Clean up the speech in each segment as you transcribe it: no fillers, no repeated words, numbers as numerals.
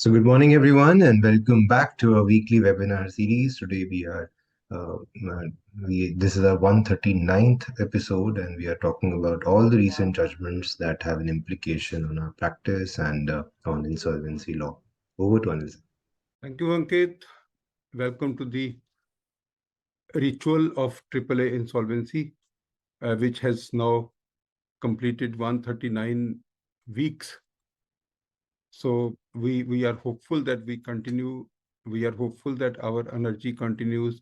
So good morning, everyone, and welcome back to our weekly webinar series. Today this is our 139th episode, and we are talking about all the recent judgments that have an implication on our practice and on insolvency law. Over to Anil. Thank you, Ankit. Welcome to the ritual of AAA Insolvency, which has now completed 139 weeks. So we are hopeful that we continue. We are hopeful that our energy continues,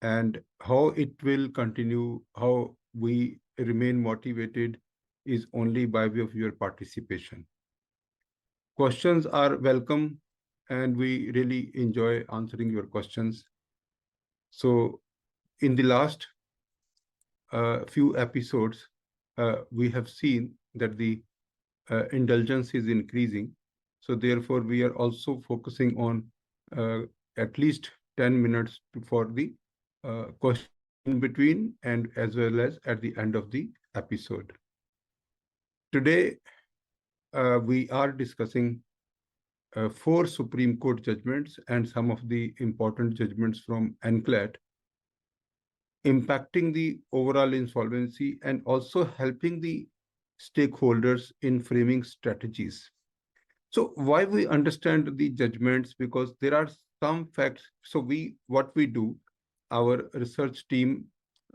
and how it will continue, how we remain motivated is only by way of your participation. Questions are welcome, and we really enjoy answering your questions. So in the last few episodes, we have seen that the indulgence is increasing. So therefore, we are also focusing on at least 10 minutes for the question in between and as well as at the end of the episode. Today, we are discussing 4 Supreme Court judgments and some of the important judgments from NCLAT, impacting the overall insolvency and also helping the stakeholders in framing strategies. So why we understand the judgments? Because there are some facts. So what we do, our research team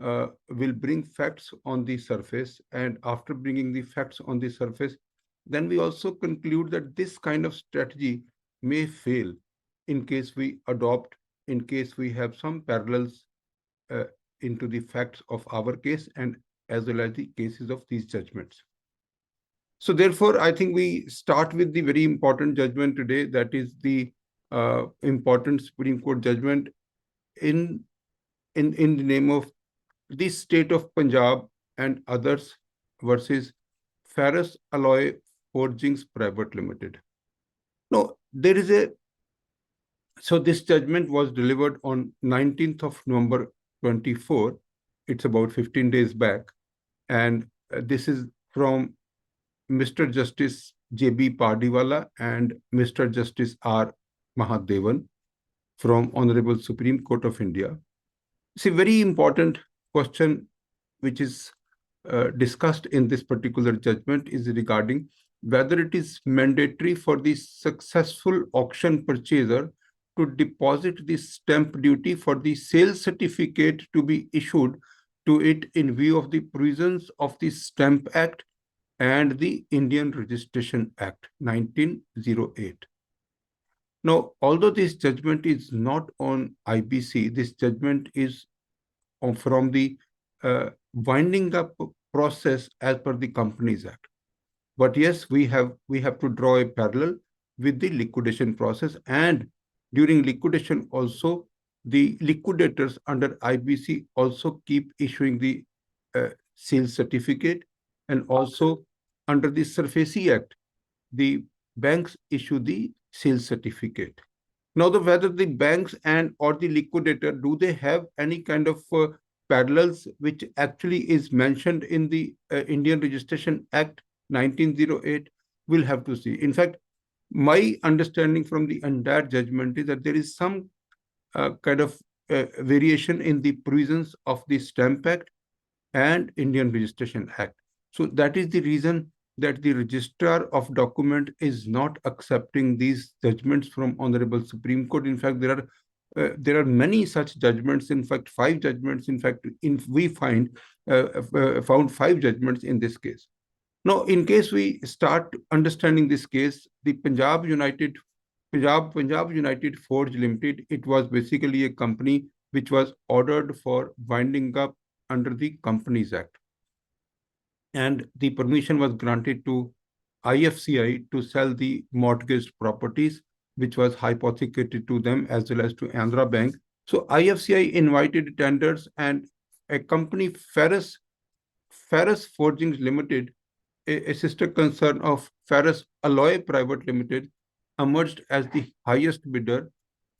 will bring facts on the surface, and after bringing the facts on the surface, then we also conclude that this kind of strategy may fail in case we adopt, in case we have some parallels into the facts of our case and as well as the cases of these judgments. So therefore, I think we start with the very important judgment today, that is the important Supreme Court judgment in the name of the state of Punjab and others versus Ferrous Alloy Forgings Private Limited. Now, so this judgment was delivered on 19th of November 24. It's about 15 days back. And this is from Mr. Justice J.B. Pardiwala and Mr. Justice R. Mahadevan from Hon'ble Supreme Court of India. It's a very important question which is discussed in this particular judgment is regarding whether it is mandatory for the successful auction purchaser to deposit the stamp duty for the sales certificate to be issued to it in view of the provisions of the Stamp Act and the Indian Registration Act 1908. Now, although this judgment is not on IBC, this judgment is from the winding up process as per the Companies Act. But yes, we have to draw a parallel with the liquidation process, and during liquidation also, the liquidators under IBC also keep issuing the sales certificate, and also under the SARFAESI Act, the banks issue the sales certificate. Now, whether the banks and or the liquidator, do they have any kind of parallels which actually is mentioned in the Indian Registration Act 1908, we'll have to see. In fact, my understanding from the entire judgment is that there is some kind of variation in the provisions of the Stamp Act and Indian Registration Act. So that is the reason that the registrar of document is not accepting these judgments from Honorable Supreme Court. In fact, there are many such judgments. In fact, 5 judgments. In fact, we found 5 judgments in this case. Now, in case we start understanding this case, the Punjab United Forge Limited, it was basically a company which was ordered for winding up under the Companies Act. And the permission was granted to IFCI to sell the mortgaged properties, which was hypothecated to them as well as to Andhra Bank. So IFCI invited tenders, and a company, Ferrous Forgings Limited, a sister concern of Ferrous Alloy Private Limited, emerged as the highest bidder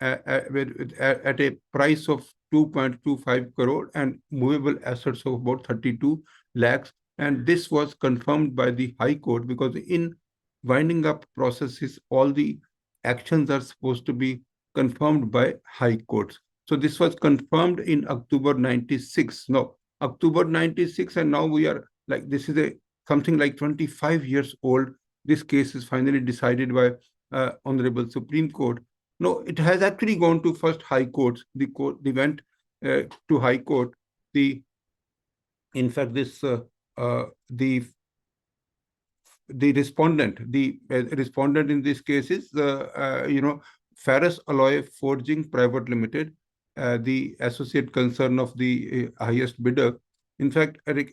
at a price of 2.25 crore and movable assets of about 32 lakhs. And this was confirmed by the High Court, because in winding up processes, all the actions are supposed to be confirmed by high courts. So this was confirmed in October 96. No, October 96, and now we are like, this is a something like 25 years old. This case is finally decided by Honorable Supreme Court. No, it has actually gone to first high courts. They went to high court. The in fact this the respondent in this case is Ferrous Alloy Forging Private Limited, the associate concern of the highest bidder. In fact, they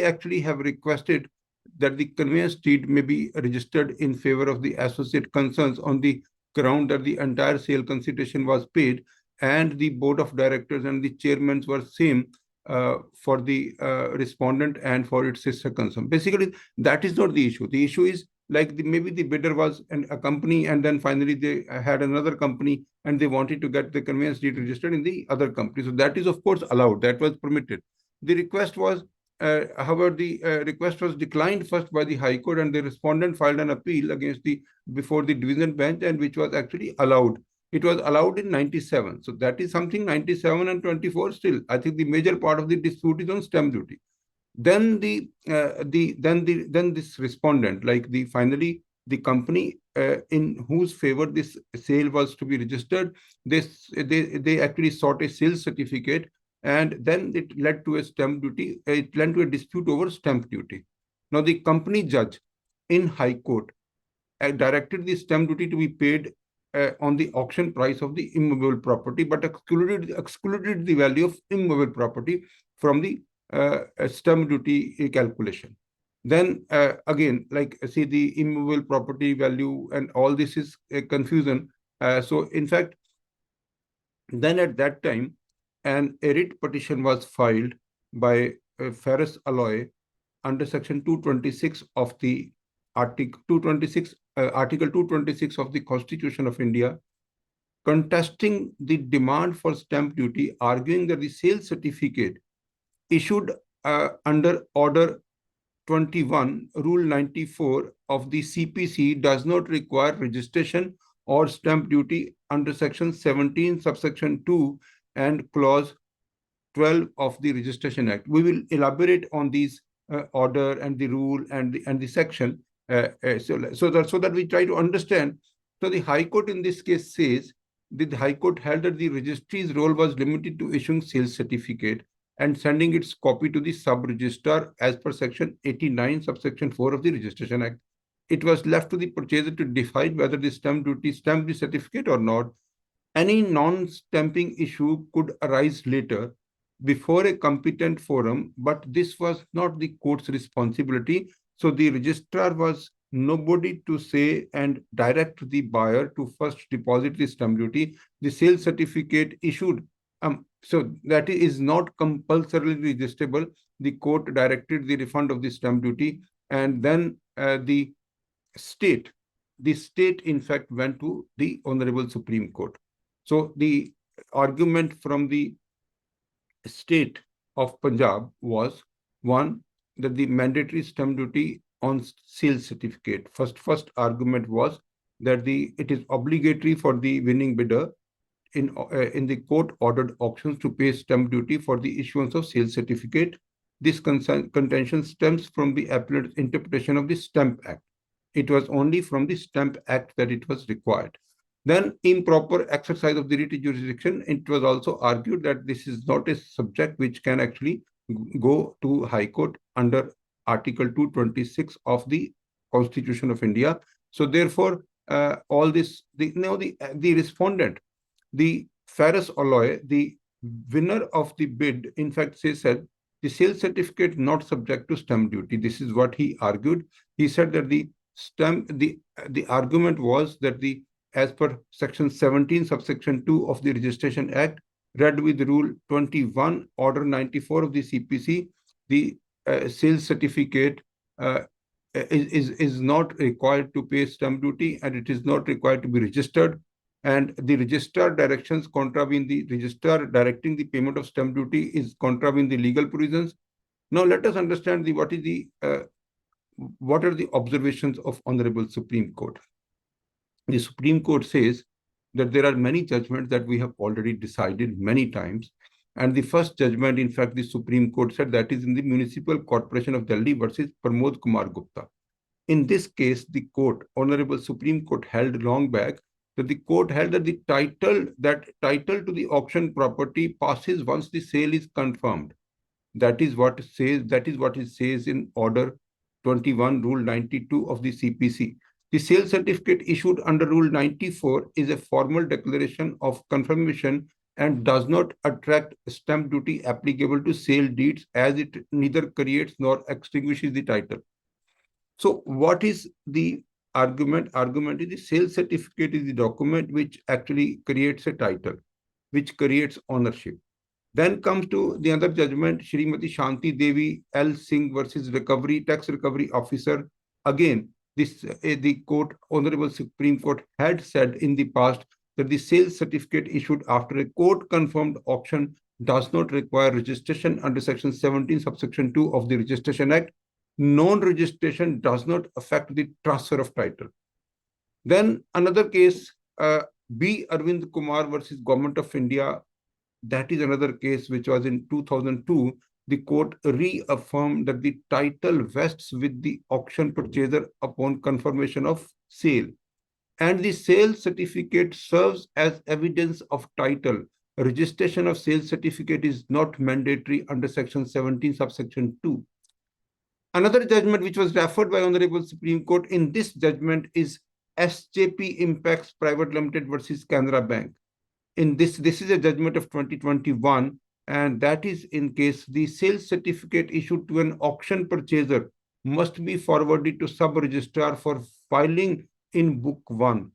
actually have requested that the conveyance deed may be registered in favor of the associate concerns on the ground that the entire sale consideration was paid, and the board of directors and the chairmen were same for the respondent and for its sister concern. Basically, that is not the issue. The issue is like maybe the bidder was a company, and then finally they had another company and they wanted to get the conveyance deed registered in the other company. So that is of course allowed. That was permitted. The request was, however, the request was declined first by the High Court, and the respondent filed an appeal against the before the division bench, and which was actually allowed. It was allowed in 97. So that is something. 97 and 24 still. I think the major part of the dispute is on stamp duty. Then then this respondent, like the finally the company in whose favor this sale was to be registered, they actually sought a sales certificate, and then it led to a stamp duty. It led to a dispute over stamp duty. Now the company judge in High Court directed the stamp duty to be paid on the auction price of the immovable property, but excluded the value of immovable property from the stamp duty calculation. Then again, like see the immovable property value and all this is a confusion. So in fact, then at that time, a writ petition was filed by Ferrous Alloy under Section 226 of the Article 226, Article 226 of the Constitution of India, contesting the demand for stamp duty, arguing that the sales certificate issued under Order 21, Rule 94 of the CPC does not require registration or stamp duty under Section 17, Subsection 2 and Clause 12 of the Registration Act. We will elaborate on these order and the rule and the section so that we try to understand. So the High Court in this case says the High Court held that the registry's role was limited to issuing sales certificate and sending its copy to the sub-registrar as per Section 89, Subsection 4 of the Registration Act. It was left to the purchaser to decide whether the stamp duty stamped the certificate or not. Any non-stamping issue could arise later before a competent forum, but this was not the court's responsibility. So the registrar was nobody to say and direct the buyer to first deposit the stamp duty. The sales certificate issued, so that is not compulsorily registrable. The court directed the refund of the stamp duty, and then the state in fact went to the Honorable Supreme Court. So the argument from the state of Punjab was, one, that the mandatory stamp duty on sales certificate. First argument was that it is obligatory for the winning bidder in the court ordered auctions to pay stamp duty for the issuance of sales certificate. This contention stems from the appellant's interpretation of the Stamp Act. It was only from the Stamp Act that it was required. Then improper exercise of the writ jurisdiction. It was also argued that this is not a subject which can actually go to High Court under Article 226 of the Constitution of India. So therefore, all this, the respondent, the Ferrous Alloy, the winner of the bid, in fact, said the sales certificate not subject to stamp duty. This is what he argued. He said that the argument was that as per Section 17, Subsection 2 of the Registration Act, read with Rule 21, Order 94 of the CPC, the sales certificate is not required to pay stamp duty, and it is not required to be registered. And the registrar directions contravene the registrar directing the payment of stamp duty is contravene the legal provisions. Now let us understand what are the observations of Honorable Supreme Court. the Supreme Court says that there are many judgments that we have already decided many times. And the first judgment, in fact, the Supreme Court said that is in the Municipal Corporation of Delhi versus Pramod Kumar Gupta. In this case, the court, Honorable Supreme Court, held long back that the court held that the title to the auction property passes once the sale is confirmed. That is what it says in Order 21, Rule 92 of the CPC. The sale certificate issued under Rule 94 is a formal declaration of confirmation and does not attract stamp duty applicable to sale deeds, as it neither creates nor extinguishes the title. So what is the argument? Argument is the sale certificate is the document which actually creates a title, which creates ownership. Then comes to the other judgment, Shrimati Shanti Devi L. Singh versus Tax Recovery Officer. Again, the court, Honorable Supreme Court, had said in the past that the sales certificate issued after a court-confirmed auction does not require registration under Section 17, subsection 2 of the Registration Act. Non-registration does not affect the transfer of title. Then another case, B. Arvind Kumar versus Government of India. That is another case which was in 2002. The court reaffirmed that the title vests with the auction purchaser upon confirmation of sale, and the sale certificate serves as evidence of title. Registration of sale certificate is not mandatory under Section 17, subsection 2. Another judgment which was referred by Honorable Supreme Court in this judgment is SJP Impacts Private Limited versus Canara Bank. In this is a judgment of 2021, and that is in case the sales certificate issued to an auction purchaser must be forwarded to sub-registrar for filing in Book 1.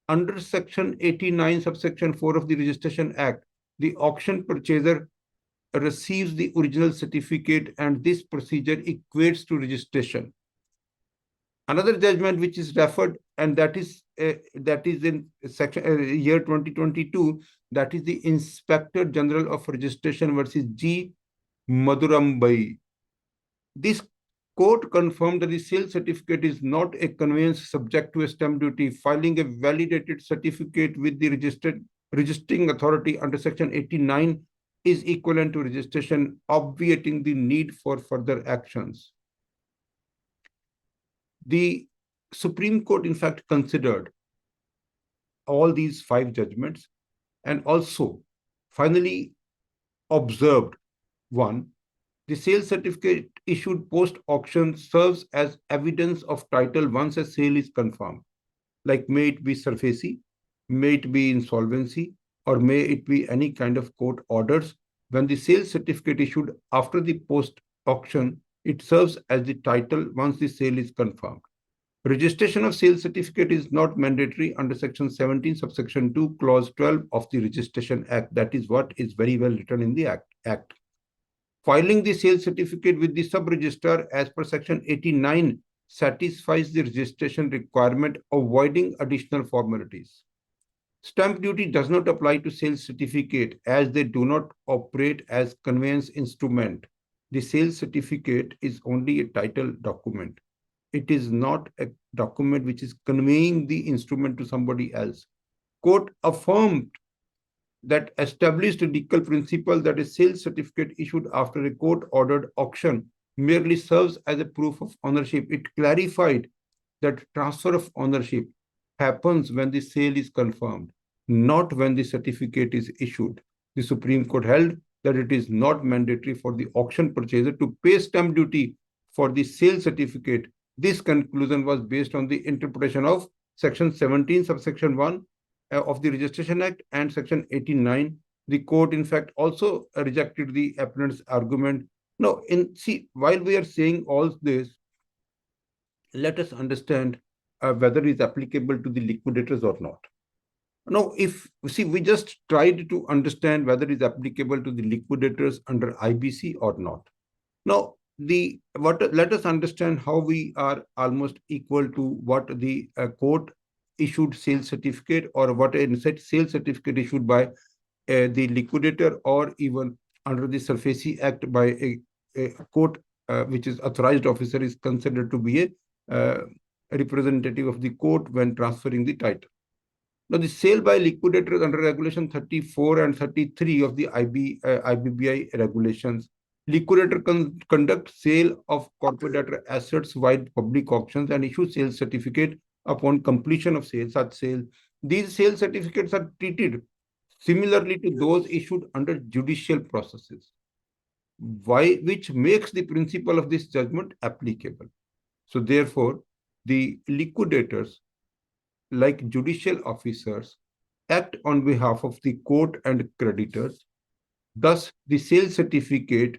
Under Section 89, subsection 4 of the Registration Act, the auction purchaser receives the original certificate, and this procedure equates to registration. Another judgment which is referred, and that is in section year 2022, that is the Inspector General of Registration versus G. Madurambai. This court confirmed that the sale certificate is not a conveyance subject to a stamp duty. Filing a validated certificate with the registering authority under Section 89 is equivalent to registration, obviating the need for further actions. The Supreme Court, in fact, considered all these 5 judgments and also finally observed: 1, the sale certificate issued post-auction serves as evidence of title once a sale is confirmed. Like, may it be SARFAESI, may it be insolvency, or may it be any kind of court orders. When the sale certificate issued after the post-auction, it serves as the title once the sale is confirmed. Registration of sale certificate is not mandatory under Section 17, subsection 2, clause 12 of the Registration Act. That is what is very well written in the Act. Filing the sale certificate with the sub-registrar as per Section 89 satisfies the registration requirement, avoiding additional formalities. Stamp duty does not apply to sales certificate as they do not operate as conveyance instrument. The sales certificate is only a title document. It is not a document which is conveying the instrument to somebody else. Court affirmed that established a legal principle that a sales certificate issued after a court-ordered auction merely serves as a proof of ownership. It clarified that transfer of ownership happens when the sale is confirmed, not when the certificate is issued. The Supreme Court held that it is not mandatory for the auction purchaser to pay stamp duty for the sale certificate. This conclusion was based on the interpretation of Section 17, subsection 1 of the Registration Act and Section 89. The court, in fact, also rejected the appellant's argument. Now, while we are saying all this, let us understand whether it is applicable to the liquidators or not. Now, we just tried to understand whether it is applicable to the liquidators under IBC or not. Now, let us understand how we are almost equal to what the court issued sales certificate, or what a sales certificate issued by the liquidator, or even under the SARFAESI Act by a court which is authorized officer is considered to be a representative of the court when transferring the title. Now, the sale by liquidators under Regulation 34 and 33 of the IBBI regulations, liquidator conduct sale of corporate debtor assets via public auctions and issue sales certificate upon completion of sale. Such sale, these sale certificates are treated similarly to those issued under judicial processes, which makes the principle of this judgment applicable. So, therefore, the liquidators, like judicial officers, act on behalf of the court and creditors. Thus, the sale certificate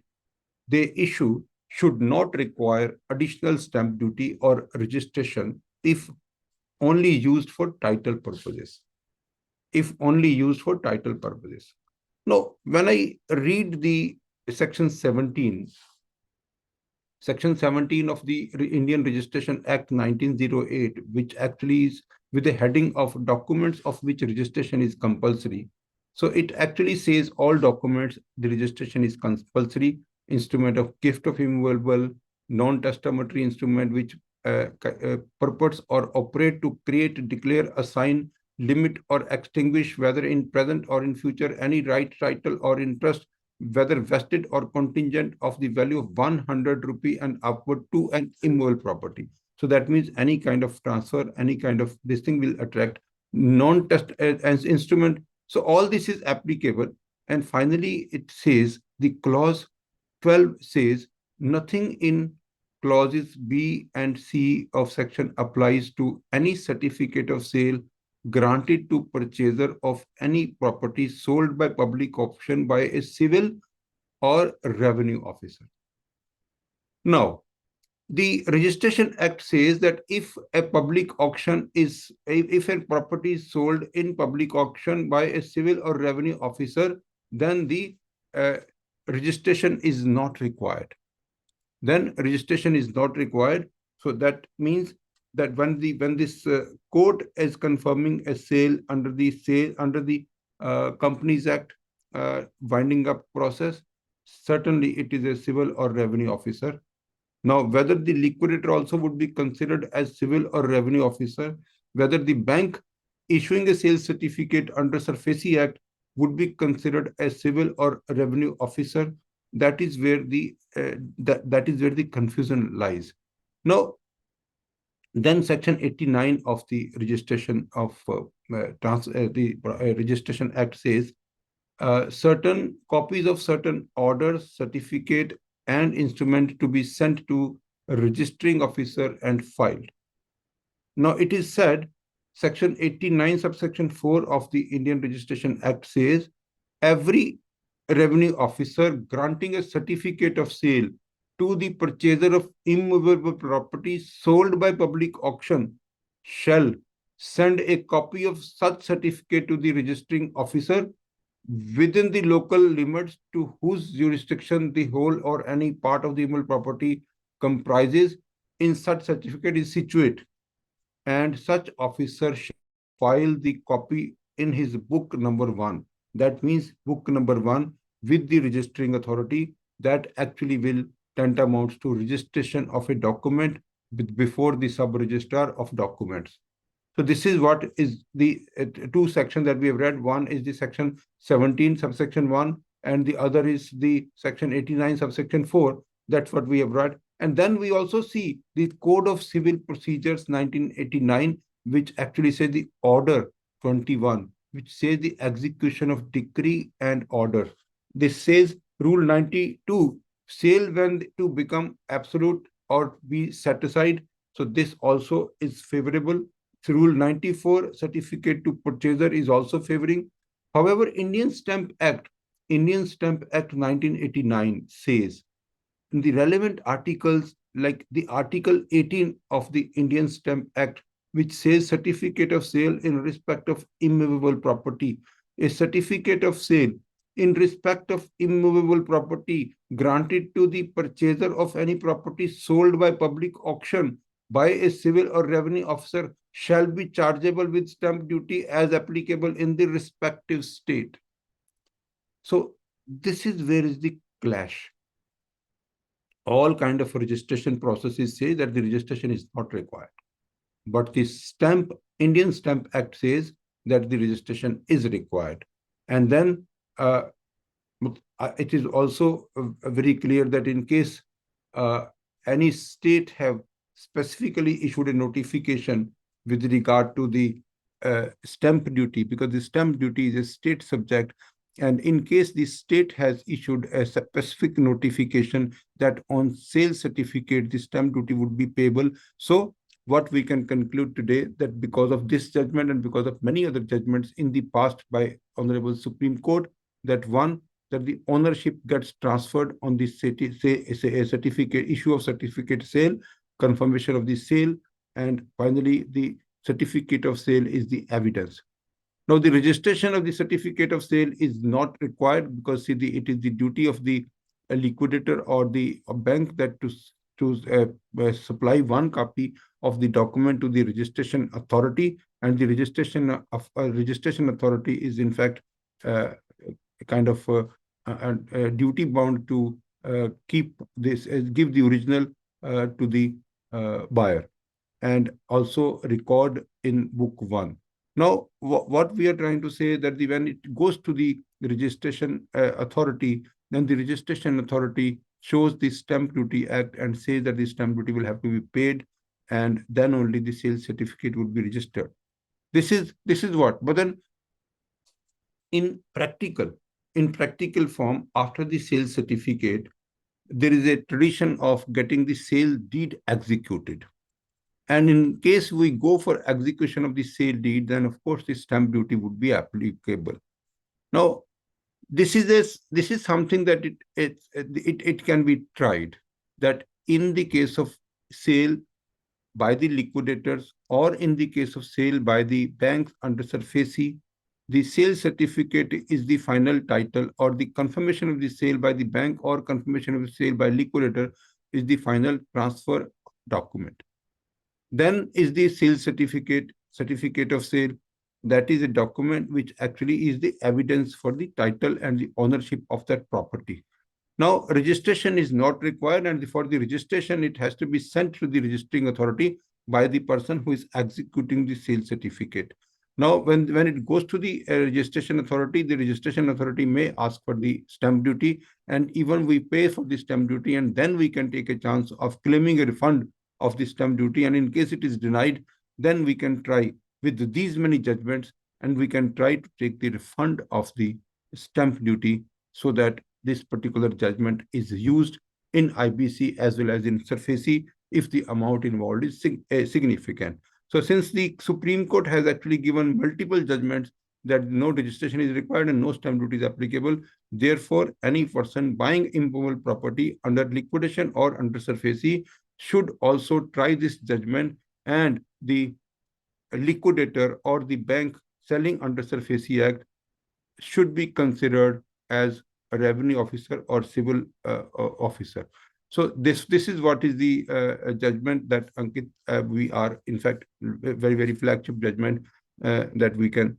they issue should not require additional stamp duty or registration if only used for title purposes. If only used for title purposes. Now, when I read the section 17, Section 17 of the Indian Registration Act 1908, which actually is with the heading of documents of which registration is compulsory. So it actually says all documents, the registration is compulsory, instrument of gift of immovable, non-testamentary instrument which purports or operate to create, declare, assign, limit or extinguish, whether in present or in future, any right, title or interest, whether vested or contingent, of the value of 100 rupee and upward to an immovable property. So that means any kind of transfer, any kind of this thing will attract non-test as instrument. So all this is applicable. And finally, it says the clause 12 says nothing in clauses B and C of section applies to any certificate of sale granted to purchaser of any property sold by public auction by a civil or revenue officer. Now, the Registration Act says that if a public auction is, if a property is sold in public auction by a civil or revenue officer, then the registration is not required. Then registration is not required. So that means that when this court is confirming a sale under the Companies Act winding up process, certainly it is a civil or revenue officer. Now, whether the liquidator also would be considered as civil or revenue officer, whether the bank issuing a sales certificate under SARFAESI Act would be considered as civil or revenue officer, that is where the confusion lies. Now, then Section 89 of the Registration of Registration Act says certain copies of certain orders, certificate, and instrument to be sent to a registering officer and filed. Now, it is said, Section 89, subsection 4 of the Indian Registration Act says, every revenue officer granting a certificate of sale to the purchaser of immovable property sold by public auction shall send a copy of such certificate to the registering officer within the local limits to whose jurisdiction the whole or any part of the immovable property comprises in such certificate is situate, and such officer shall file the copy in his book number 1. That means book number 1 with the registering authority. That actually will tantamount to registration of a document before the sub-registrar of documents. So this is what is the two sections that we have read. One is the section 17 subsection 1 and the other is the section 89 subsection 4. That's what we have read. And then we also see the Code of Civil Procedures 1989, which actually says the order 21, which says the execution of decree and order. This says rule 92, sale when to become absolute or be set aside. So this also is favorable. Rule 94, certificate to purchaser, is also favoring. However, Indian Stamp Act 1989 says in the relevant articles, like the Article 18 of the Indian Stamp Act, which says certificate of sale in respect of immovable property, a certificate of sale in respect of immovable property granted to the purchaser of any property sold by public auction by a civil or revenue officer shall be chargeable with stamp duty as applicable in the respective state. So this is where is the clash. All kind of registration processes say that the registration is not required. But the Indian Stamp Act says that the registration is required. And then it is also very clear that in case any state have specifically issued a notification with regard to the stamp duty, because the stamp duty is a state subject, and in case the state has issued a specific notification that on sale certificate the stamp duty would be payable. So what we can conclude today, that because of this judgment and because of many other judgments in the past by Honorable Supreme Court, that one, that the ownership gets transferred on the certificate, issue of certificate sale, confirmation of the sale, and finally the certificate of sale is the evidence. Now, the registration of the certificate of sale is not required, because see, it is the duty of the liquidator or the bank that to supply one copy of the document to the registration authority, and the registration authority is in fact kind of duty bound to keep this, give the original to the buyer and also record in book one. Now, what we are trying to say that when it goes to the registration authority, then the registration authority shows the Stamp Duty Act and says that the stamp duty will have to be paid, and then only the sales certificate would be registered. This is what. But then in practical form, after the sales certificate, there is a tradition of getting the sale deed executed. And in case we go for execution of the sale deed, then of course the stamp duty would be applicable. Now, this is something that it can be tried, that in the case of sale by the liquidators or in the case of sale by the banks under SARFAESI, the sale certificate is the final title, or the confirmation of the sale by the bank or confirmation of the sale by liquidator is the final transfer document. Then is the sale certificate of sale. That is a document which actually is the evidence for the title and the ownership of that property. Now, registration is not required, and for the registration, it has to be sent to the registering authority by the person who is executing the sale certificate. Now, when it goes to the registration authority may ask for the stamp duty, and even we pay for the stamp duty, and then we can take a chance of claiming a refund of the stamp duty. And in case it is denied, then we can try with these many judgments, and we can try to take the refund of the stamp duty, so that this particular judgment is used in IBC as well as in SARFAESI if the amount involved is significant. So since the Supreme Court has actually given multiple judgments that no registration is required and no stamp duty is applicable, therefore, any person buying immovable property under liquidation or under SARFAESI should also try this judgment, and the liquidator or the bank selling under SARFAESI Act should be considered as a revenue officer or civil officer. So this is what is the judgment that Ankit, we are in fact very flagship judgment that we can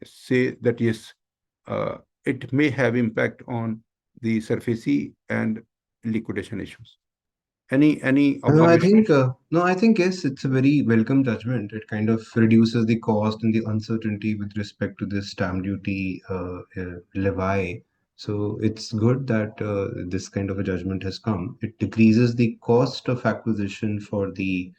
say that yes, it may have impact on the SARFAESI and liquidation issues. Any observation? I think yes, it's a very welcome judgment. It kind of reduces the cost and the uncertainty with respect to this stamp duty levy. So it's good that this kind of a judgment has come. It decreases the cost of acquisition for the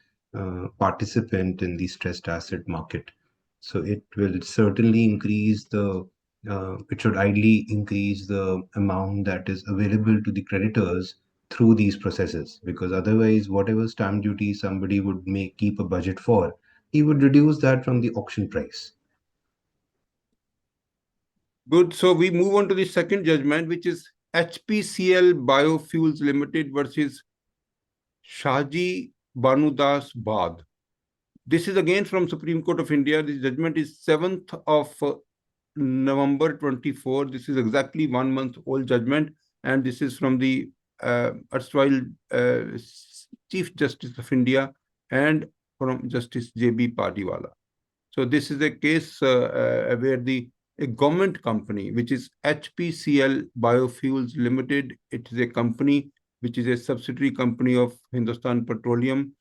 participant in the stressed asset market. So it will certainly increase it should ideally increase the amount that is available to the creditors through these processes, because otherwise whatever stamp duty somebody would keep a budget for, he would reduce that from the auction price. Good. So we move on to the second judgment, which is HPCL Biofuels Limited versus Shaji Banudas Bad. This is again from Supreme Court of India. This judgment is 7th of November 24. This is exactly 1 month old judgment, and this is from the erstwhile Chief Justice of India and from Justice J.B. Padiwala. So this is a case where a government company, which is HPCL Biofuels Limited, it is a company which is a subsidiary company of Hindustan Petroleum,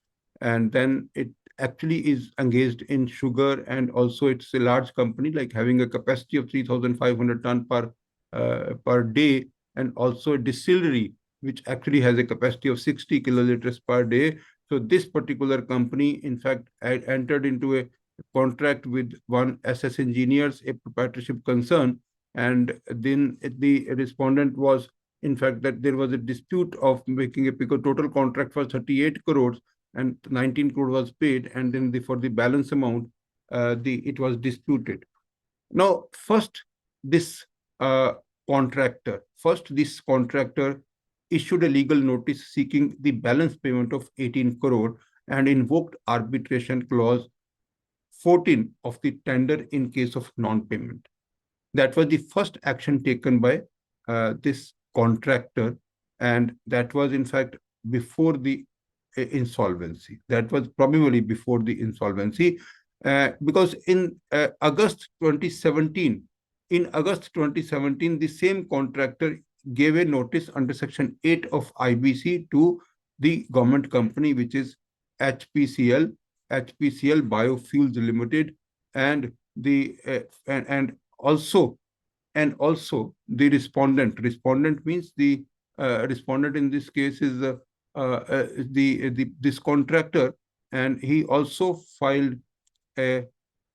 and then it actually is engaged in sugar, and also it's a large company, like having a capacity of 3,500 ton per day, and also a distillery which actually has a capacity of 60 kiloliters per day. So this particular company, in fact, entered into a contract with one SS Engineers, a proprietorship concern, and then the respondent was, in fact, that there was a dispute of making a, because total contract was 38 crores and 19 crore was paid, and then for the balance amount, it was disputed. Now, this uh, this contractor issued a legal notice seeking the balance payment of 18 crore and invoked arbitration clause 14 of the tender in case of non-payment. That was the first action taken by this contractor, and that was, in fact, before the insolvency. That was probably before the insolvency, because in August 2017, the same contractor gave a notice under Section 8 of IBC to the government company, which is HPCL, Biofuels Limited, and the also the respondent means the respondent in this case is this contractor, and he also filed a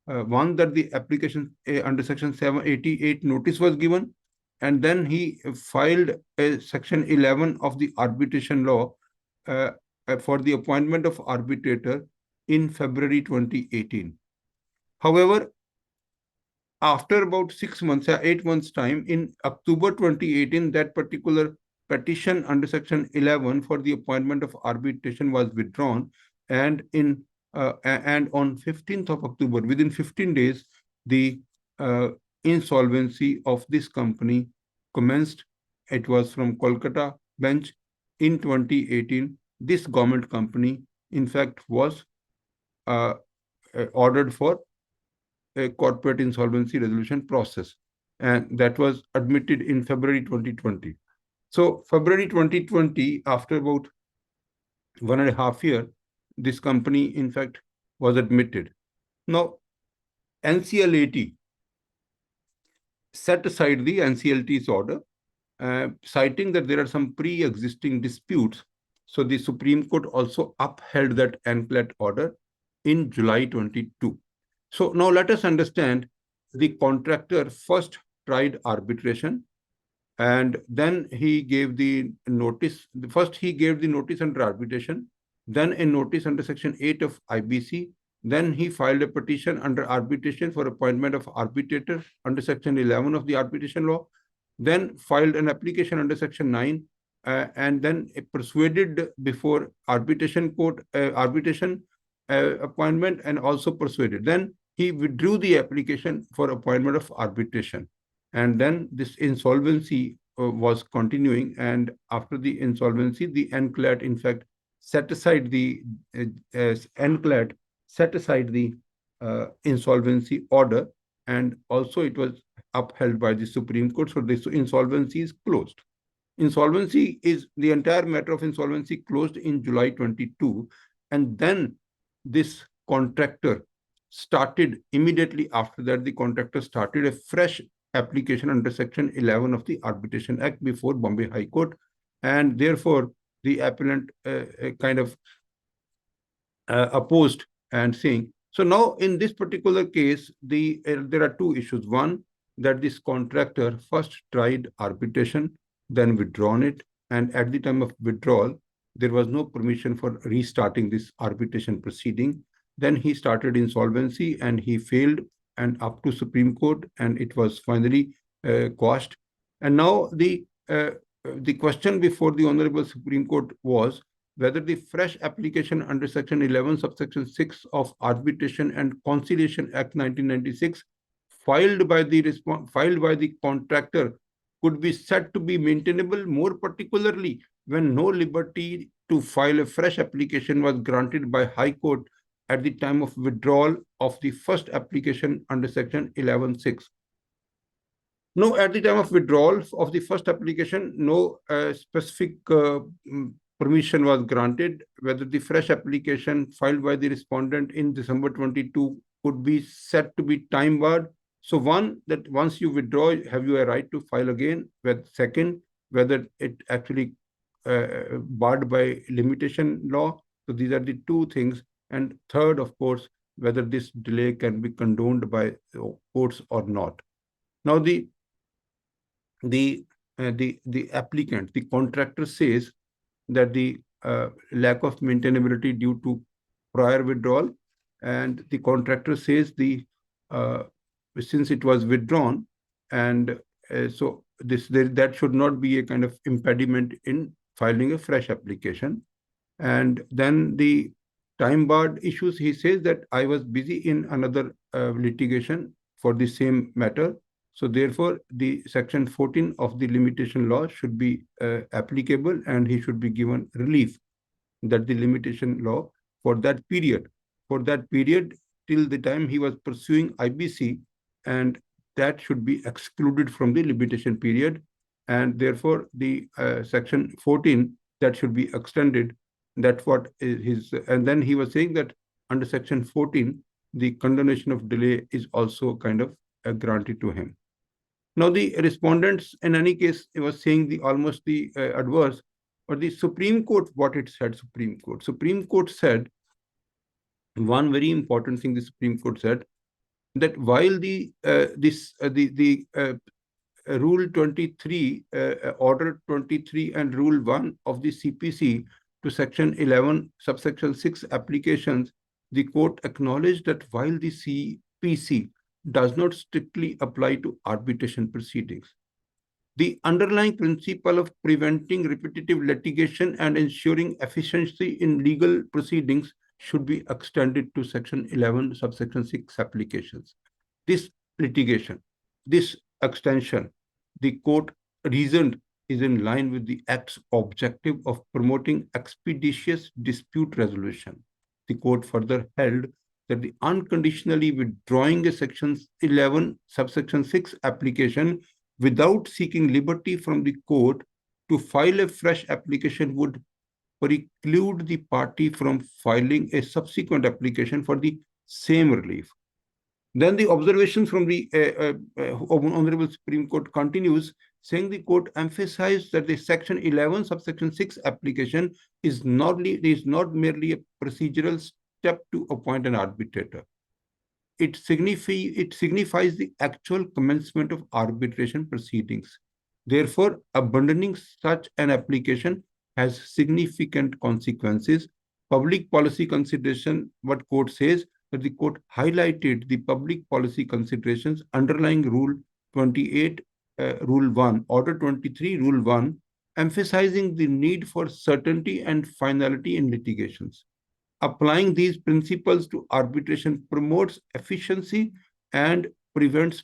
one that the application under Section 788 notice was given, and then he filed a Section 11 of the arbitration law uh, for the appointment of arbitrator in February 2018. However, after about 6 months, 8 months time, in October 2018, that particular petition under Section 11 for the appointment of arbitration was withdrawn, and on 15th of October, within 15 days, the uh, insolvency of this company commenced. It was from Kolkata bench in 2018. This government company, in fact, was ordered for a corporate insolvency resolution process, and that was admitted in February 2020. So February 2020, after about 1.5 years, this company, in fact, was admitted. Now, NCLAT set aside the NCLT's order, citing that there are some pre-existing disputes. So the Supreme Court also upheld that NCLAT order in July 22. So now let us understand, the contractor first tried arbitration, and then he gave the notice. First, he gave the notice under arbitration, then a notice under Section 8 of IBC. Then he filed a petition under arbitration for appointment of arbitrator under Section 11 of the arbitration law, then filed an application under Section 9, and then persuaded before arbitration court, arbitration appointment, and also persuaded. Then he withdrew the application for appointment of arbitration. And then this insolvency was continuing. And after the insolvency, the NCLAT, in fact, set aside the NCLAT set aside the insolvency order, and also it was upheld by the Supreme Court. So this insolvency is closed. Insolvency is the entire matter of insolvency closed in July 22, and then this contractor started immediately after that. The contractor started a fresh application under Section 11 of the Arbitration Act before Bombay High Court, and therefore the appellant kind of opposed and saying. So now in this particular case, there are two issues. One, that this contractor first tried arbitration, then withdrawn it, and at the time of withdrawal, there was no permission for restarting this arbitration proceeding. Then he started insolvency and he failed, and up to Supreme Court, and it was finally quashed. And now the question before the Honorable Supreme Court was whether the fresh application under Section 11, subsection 6 of Arbitration and Conciliation Act 1996, filed by the contractor, could be said to be maintainable, more particularly when no liberty to file a fresh application was granted by High Court at the time of withdrawal of the first application under Section 11(6). No, at the time of withdrawal of the first application, no specific permission was granted, whether the fresh application filed by the respondent in December 22 could be set to be time barred. So one, that once you withdraw, have you a right to file again? With second, whether it actually barred by limitation law. So these are the two things. And third, of course, whether this delay can be condoned by courts or not. Now the applicant, the contractor says that the lack of maintainability due to prior withdrawal, and the contractor says the since it was withdrawn, and so that should not be a kind of impediment in filing a fresh application. And then the time barred issues, he says that I was busy in another litigation for the same matter. So therefore, the section 14 of the limitation law should be applicable, and he should be given relief, that the limitation law for that period till the time he was pursuing IBC, and that should be excluded from the limitation period. And therefore, the section 14, that should be extended. That's what is his. And then he was saying that under section 14, the condonation of delay is also kind of granted to him. Now, the respondents, in any case, it was saying the almost the adverse, but the Supreme Court, what it said, Supreme Court said one very important thing. The Supreme Court said that while the Rule 23, Order 23, and Rule 1 of the CPC to Section 11, subsection 6 applications, the court acknowledged that while the CPC does not strictly apply to arbitration proceedings, the underlying principle of preventing repetitive litigation and ensuring efficiency in legal proceedings should be extended to Section 11, subsection 6 applications. This litigation, this extension, the court reasoned, is in line with the Act's objective of promoting expeditious dispute resolution. The court further held that the unconditionally withdrawing a Section 11, subsection 6 application without seeking liberty from the court to file a fresh application would preclude the party from filing a subsequent application for the same relief. Then the observations from the Honorable Supreme Court continues, saying the court emphasized that the Section 11, subsection 6 application is not merely a procedural step to appoint an arbitrator. It signifies the actual commencement of arbitration proceedings. Therefore, abandoning such an application has significant consequences. Public policy consideration, what court says, that the court highlighted the public policy considerations underlying Rule 28, Rule 1, Order 23, Rule 1, emphasizing the need for certainty and finality in litigations. Applying these principles to arbitration promotes efficiency and prevents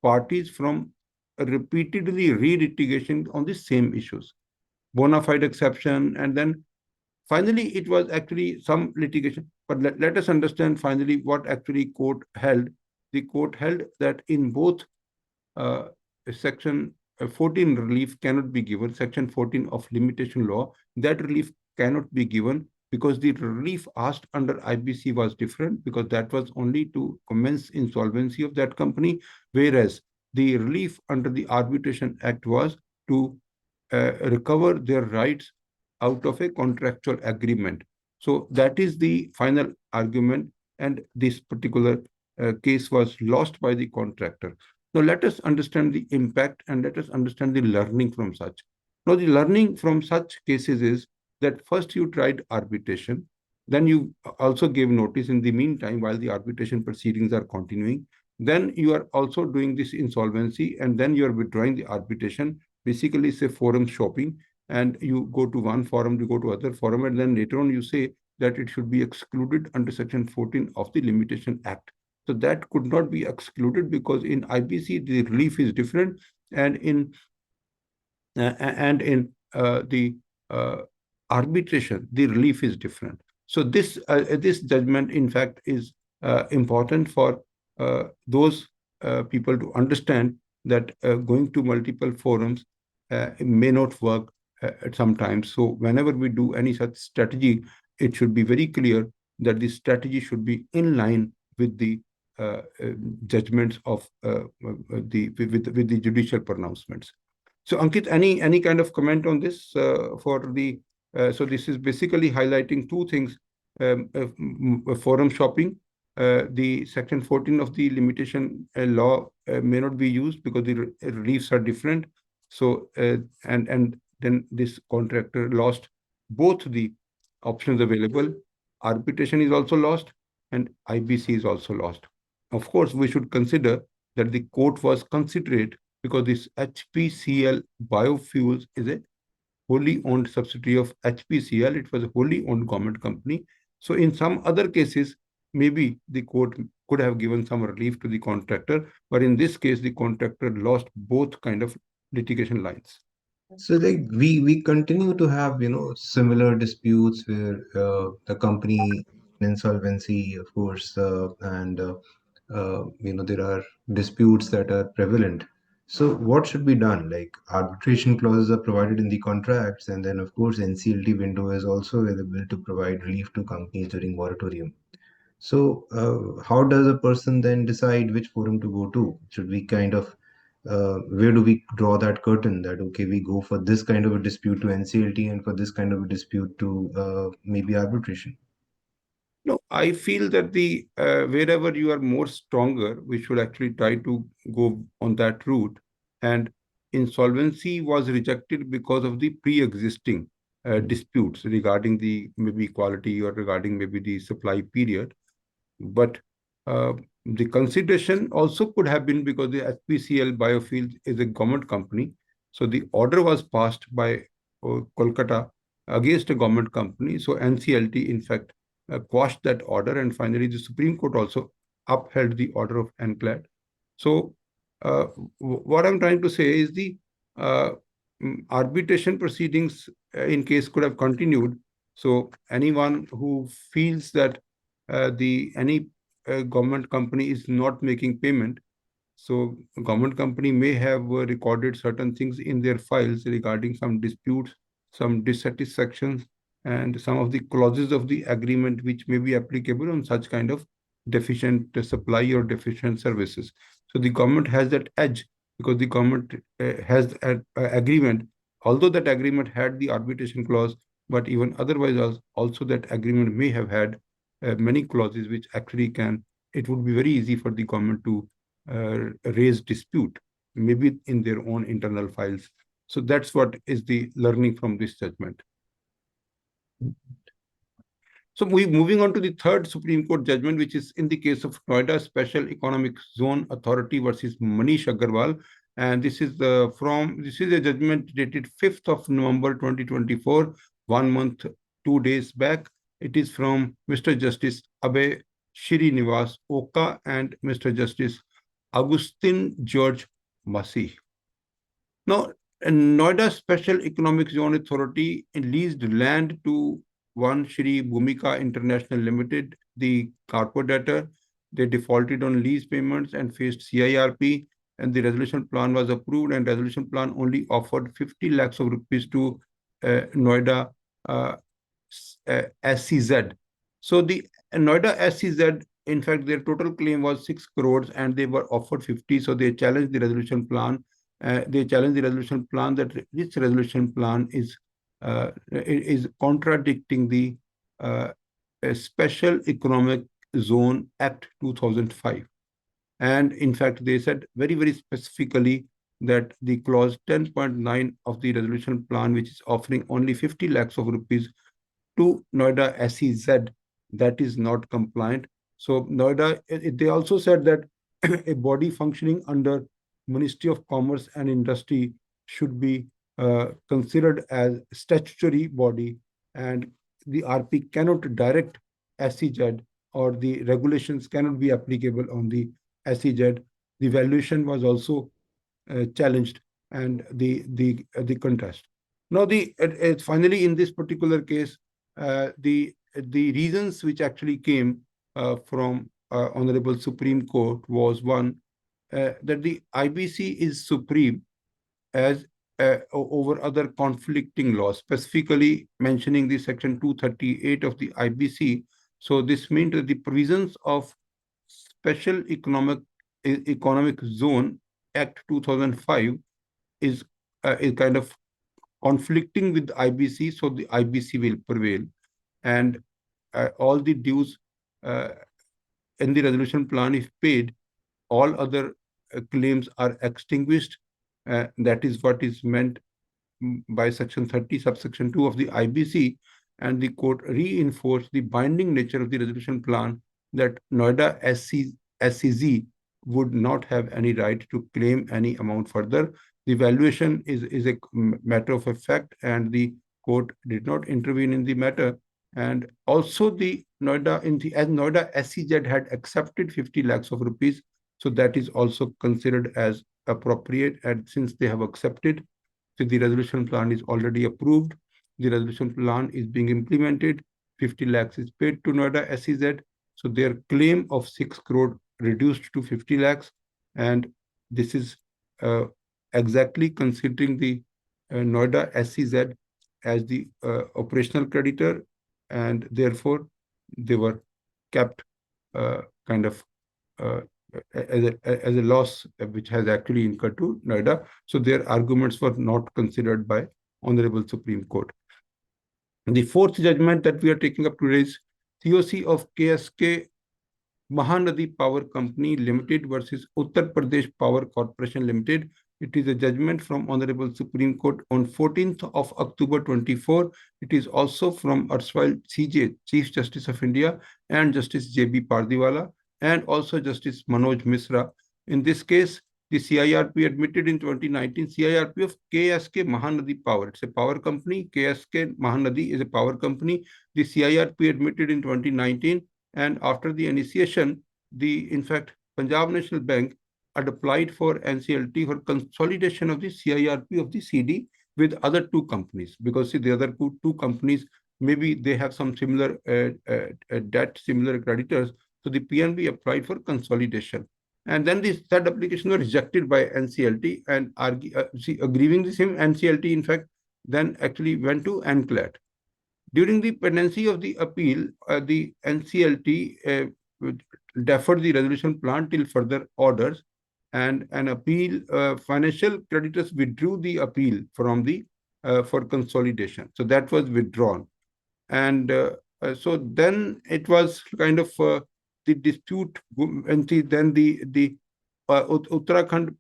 parties from repeatedly re-litigation on the same issues. Bona fide exception, and then finally it was actually some litigation. But let us understand finally what actually court held. The court held that in both Section 14 relief cannot be given, Section 14 of limitation law, that relief cannot be given because the relief asked under IBC was different, because that was only to commence insolvency of that company, whereas the relief under the Arbitration Act was to recover their rights out of a contractual agreement. So that is the final argument, and this particular case was lost by the contractor. Now let us understand the impact, and let us understand the learning from such. Now the learning from such cases is that first you tried arbitration, then you also gave notice in the meantime while the arbitration proceedings are continuing. Then you are also doing this insolvency, and then you are withdrawing the arbitration. Basically, it's a forum shopping, and you go to one forum, you go to other forum, and then later on you say that it should be excluded under Section 14 of the Limitation Act. So that could not be excluded because in IBC the relief is different, and in the arbitration the relief is different. So this judgment, in fact, is important for those people to understand that going to multiple forums may not work, at sometimes. So whenever we do any such strategy, it should be very clear that the strategy should be in line with the judgments of with the judicial pronouncements. So Ankit, any kind of comment on this for the so this is basically highlighting two things: forum shopping. The Section 14 of the limitation law may not be used because the reliefs are different. So and then this contractor lost both the options available. Arbitration is also lost, and IBC is also lost. Of course, we should consider that the court was considerate because this HPCL Biofuels is a wholly owned subsidiary of HPCL. It was a wholly owned government company. So in some other cases, maybe the court could have given some relief to the contractor, but in this case, the contractor lost both kind of litigation lines. So like we continue to have similar disputes where the company insolvency, of course, and there are disputes that are prevalent. So what should be done? Like arbitration clauses are provided in the contracts, and then of course NCLT window is also available to provide relief to companies during moratorium. So, how does a person then decide which forum to go to? Should we kind of, where do we draw that curtain that, okay, we go for this kind of a dispute to NCLT and for this kind of a dispute to maybe arbitration? No, I feel that the wherever you are more stronger, we should actually try to go on that route. And insolvency was rejected because of the pre-existing disputes regarding the maybe quality or regarding maybe the supply period. But the consideration also could have been because the HPCL Biofuels is a government company. So the order was passed by Kolkata against a government company. So NCLT, in fact, quashed that order. And finally, the Supreme Court also upheld the order of NCLAT. So what I'm trying to say is the uh, arbitration proceedings in case could have continued. So anyone who feels that the any government company is not making payment, so government company may have recorded certain things in their files regarding some disputes, some dissatisfactions, and some of the clauses of the agreement which may be applicable on such kind of deficient supply or deficient services. So the government has that edge because the government has an agreement, although that agreement had the arbitration clause, but even otherwise also that agreement may have had many clauses which actually can, it would be very easy for the government to raise dispute, maybe in their own internal files. So that's what is the learning from this judgment. So we moving on to the third Supreme Court judgment, which is in the case of Noida Special Economic Zone Authority versus Manish Agarwal. And this is this is a judgment dated 5th of November 2024, 1 month, 2 days back. It is from Mr. Justice Abhay Srinivas Oka and Mr. Justice Augustine George Masih. Now, Noida Special Economic Zone Authority leased land to one Shri Bhumika International Limited, the corporator. They defaulted on lease payments and faced CIRP, and the resolution plan was approved, and resolution plan only offered 50 lakhs of rupees to Noida SEZ. So the Noida SEZ, in fact, their total claim was 6 crores and they were offered 50. So they challenged the resolution plan. They challenged the resolution plan that this resolution plan is contradicting the Special Economic Zone Act 2005. And in fact, they said very, very specifically that the clause 10.9 of the resolution plan, which is offering only 50 lakhs of rupees to Noida SEZ, that is not compliant. So Noida, they also said that a body functioning under Ministry of Commerce and Industry should be considered as statutory body, and the RP cannot direct SEZ, or the regulations cannot be applicable on the SEZ. The valuation was also challenged, and the contest. Now, finally in this particular case, the reasons which actually came from Honorable Supreme Court was one, that the IBC is supreme as over other conflicting laws, specifically mentioning the section 238 of the IBC. So this means that the provisions of Special Economic Zone Act 2005 is kind of conflicting with IBC, so the IBC will prevail, and all the dues uh, in the resolution plan, if paid, all other claims are extinguished. That is what is meant by Section 30, subsection 2 of the IBC, and the court reinforced the binding nature of the resolution plan that Noida SEZ would not have any right to claim any amount further. The valuation is a matter of a fact, and the court did not intervene in the matter. And also the as Noida SEZ had accepted 50 lakhs of rupees, so that is also considered as appropriate. And since they have accepted, so the resolution plan is already approved. The resolution plan is being implemented. 50 lakhs is paid to Noida SEZ. So their claim of 6 crore reduced to 50 lakhs. And this is exactly considering the Noida SEZ as the operational creditor, and therefore they were kept kind of uh, as a loss which has actually incurred to Noida. So their arguments were not considered by Honorable Supreme Court. And the fourth judgment that we are taking up today is COC of KSK Mahanadi Power Company Limited versus Uttar Pradesh Power Corporation Limited. It is a judgment from Honorable Supreme Court on 14th of October 24. It is also from erstwhile CJ, Chief Justice of India, and Justice J.B. Pardiwala, and also Justice Manoj Misra. In this case, the CIRP admitted in 2019 CIRP of KSK Mahanadi Power. It's a power company. KSK Mahanadi is a power company. The CIRP admitted in 2019, and after the initiation, in fact, Punjab National Bank had applied for NCLT for consolidation of the CIRP of the CD with other two companies, because see, the other two companies, maybe they have some similar debt, similar creditors. So the PNB applied for consolidation. And then the third application was rejected by NCLT, and agreeing the same NCLT, in fact, then actually went to NCLAT. During the pendency of the appeal, the NCLT deferred the resolution plan till further orders, and an appeal, financial creditors withdrew the appeal from the for consolidation. So that was withdrawn. And so then it was kind of the dispute, and then the Uttarakhand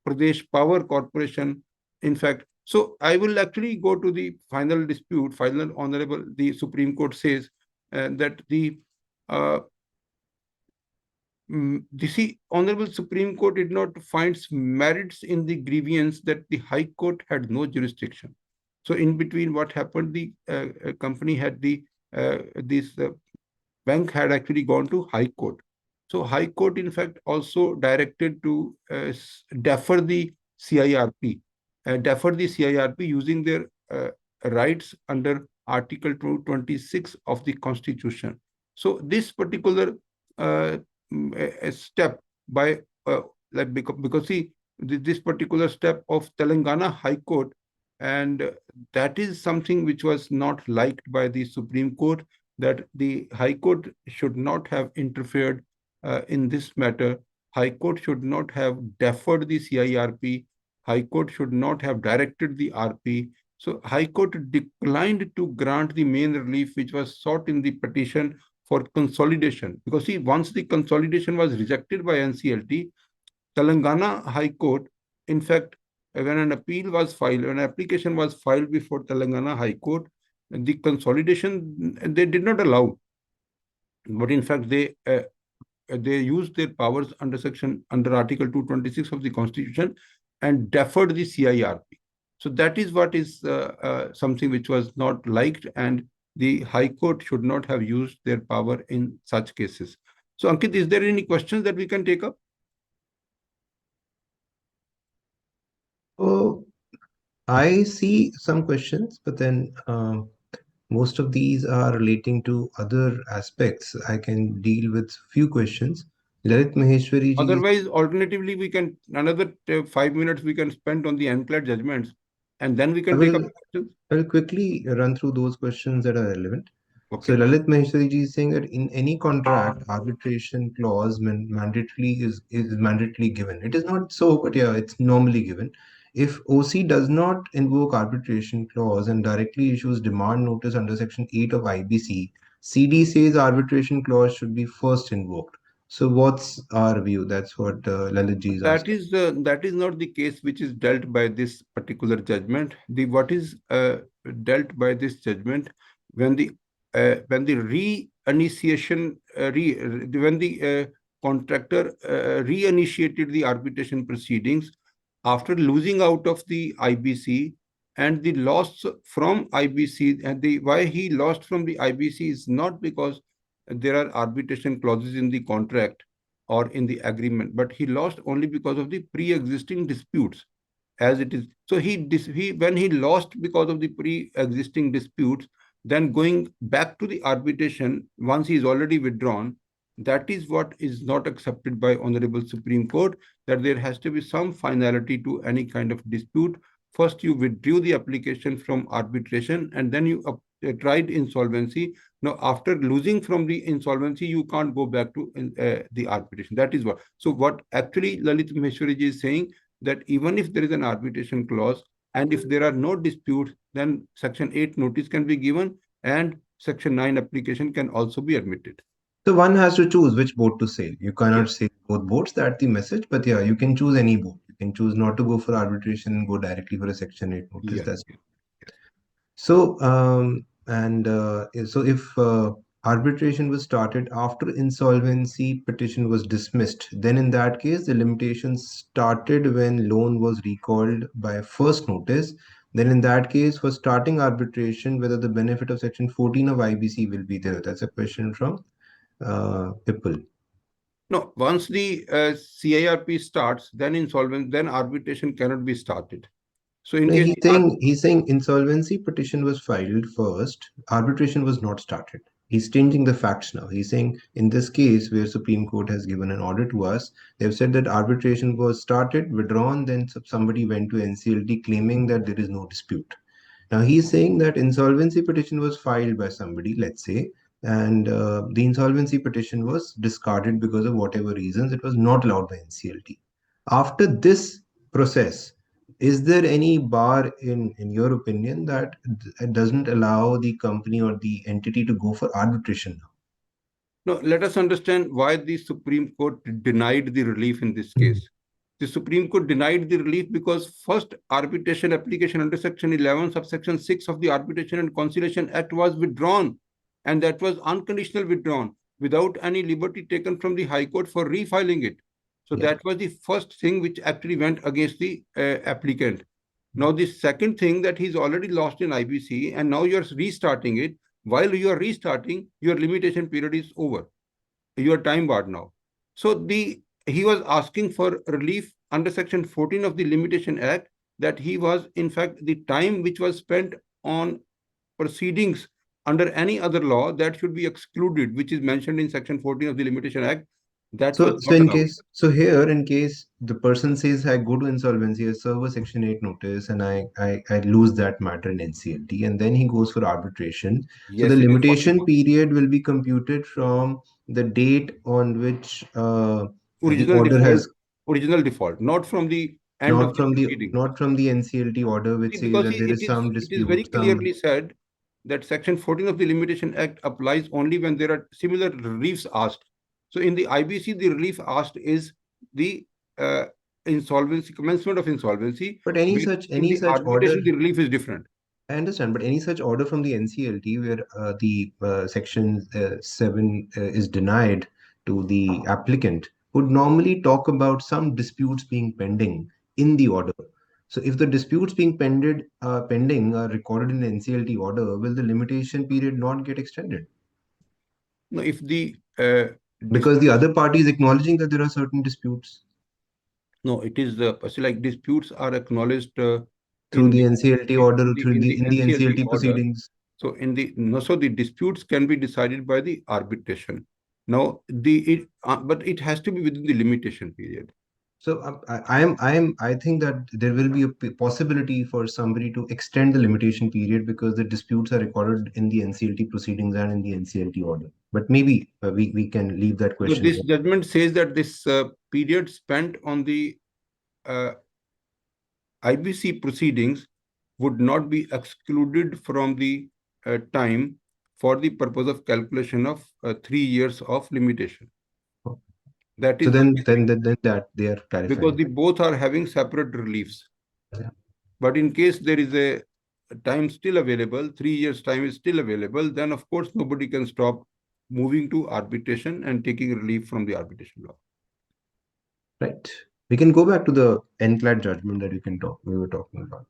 Pradesh Power Corporation, in fact. So I will actually go to the final dispute. Final honorable, the Supreme Court says that uh, the Honorable Supreme Court did not find merits in the grievance that the High Court had no jurisdiction. So in between what happened, the company had this bank had actually gone to High Court. So High Court, in fact, also directed to defer the CIRP, using their rights under Article 226 of the Constitution. So this particular uh, a step by like because see, this particular step of Telangana High Court, and that is something which was not liked by the Supreme Court, that the High Court should not have interfered in this matter. High Court should not have deferred the CIRP. High Court should not have directed the RP. So High Court declined to grant the main relief which was sought in the petition for consolidation. Because see, once the consolidation was rejected by NCLT, Telangana High Court, in fact, when an appeal was filed, when an application was filed before Telangana High Court, the consolidation they did not allow. But in fact, they used their powers under Article 226 of the Constitution and deferred the CIRP. So that is what is something which was not liked, and the High Court should not have used their power in such cases. So Ankit, is there any questions that we can take up? Oh, I see some questions, but then most of these are relating to other aspects. I can deal with few questions. Lalit Maheshwari ji, Otherwise, alternatively, we can another 5 minutes we can spend on the NCLAT judgments, and then we I can take up will questions. I will quickly run through those questions that are relevant. So Okay. Lalit Maheshwari ji is saying that in any contract, arbitration clause is mandatorily given. It is not so, but yeah, it's normally given. If OC does not invoke arbitration clause and directly issues demand notice under Section 8 of IBC, CD says arbitration clause should be first invoked. So what's our view? That's what Lalit ji is asking. That is not the case which is dealt by this particular judgment. The what is dealt by this judgment when the reinitiation when the contractor reinitiated the arbitration proceedings after losing out of the IBC, and the loss from IBC, and the why he lost from the IBC is not because there are arbitration clauses in the contract or in the agreement, but he lost only because of the pre-existing disputes as it is. So he when he lost because of the pre-existing disputes, then going back to the arbitration once he is already withdrawn, that is what is not accepted by Honorable Supreme Court, that there has to be some finality to any kind of dispute. First, you withdrew the application from arbitration, and then you tried insolvency. Now, after losing from the insolvency, you can't go back to the arbitration. That is what. So, what actually Lalit Maheshwari is saying, that even if there is an arbitration clause and if there are no disputes, then Section 8 notice can be given and Section 9 application can also be admitted. So one has to choose which boat to sail. You Yes. cannot sail both boats. That's the message. But yeah, you can choose any boat. You can choose not to go for arbitration and go directly for a Section 8 notice. Yes. That's Yes. Yes. so. So if arbitration was started after insolvency petition was dismissed, then in that case, the limitations started when loan was recalled by first notice. Then in that case, for starting arbitration, whether the benefit of Section 14 of IBC will be there. That's a question from People. No, once the CIRP starts, then then arbitration cannot be started. So in No, case the he's saying insolvency petition was filed first, arbitration was not started. He's changing the facts now. He's saying in this case where Supreme Court has given an order to us, they've said that arbitration was started, withdrawn, then somebody went to NCLT claiming that there is no dispute. Now he's saying that insolvency petition was filed by somebody, let's say, and the insolvency petition was discarded because of whatever reasons. It was not allowed by NCLT. After this process, is there any bar in your opinion that doesn't allow the company or the entity to go for arbitration No, let us understand why the Supreme Court denied the relief in this now? case. The Supreme Court denied the relief because first arbitration application under Section 11, subsection 6 of the Arbitration and Conciliation Act was withdrawn, and that was unconditional withdrawn without any liberty taken from the High Court for refiling it. So Yeah. that was the first thing which actually went against the applicant. Now, the second thing, that he's already lost in IBC and now you're restarting it. While you are restarting, your limitation period is over. You are time barred now. So he was asking for relief under Section 14 of the Limitation Act, that he was, in fact, the time which was spent on proceedings under any other law, that should be excluded, which is mentioned in Section 14 of the Limitation Act. That was So not in allowed. case, so here in case the person says I go to insolvency, I serve a Section 8 notice, and I lose that matter in NCLT, and then he goes for arbitration. So the Yes, it is limitation possible. period will be computed from the date on which the Original order default, has, original default, not from the end of the proceeding. not from the NCLT order, which See, says because that there is some it is very dispute, some. clearly said that Section 14 of the Limitation Act applies only when there are similar reliefs asked. So in the IBC, the relief asked is the uh, insolvency, commencement of insolvency. But Whereas in any the such order, arbitration, the relief is different. I understand, but any such order from the NCLT where the Section 7 is denied to the applicant would normally talk about some disputes being pending in the order. So if the disputes being pending are recorded in the NCLT order, will the limitation period not get extended? Now, if the Because the disputes, other party is acknowledging that there are certain disputes no, it is so like disputes are acknowledged through in the the NCLT order or in the in the NCLT NCLT order. proceedings. So in the no, so the disputes can be decided by the arbitration. Now, but it has to be within the limitation period. So I think that there will be a possibility for somebody to extend the limitation period because the disputes are recorded in the NCLT proceedings and in the NCLT order. But maybe we can leave that So question. this judgment says that this period spent on the uh, IBC proceedings would not be excluded from the time for the purpose of calculation of 3 years of limitation. That So is then that they are because clarifying. the both are having separate reliefs. Yeah. But in case there is a time still available, 3 years time is still available, then of course nobody can stop moving to arbitration and taking relief from the arbitration law. Right. We can go back to the NCLAT judgment that we were talking about.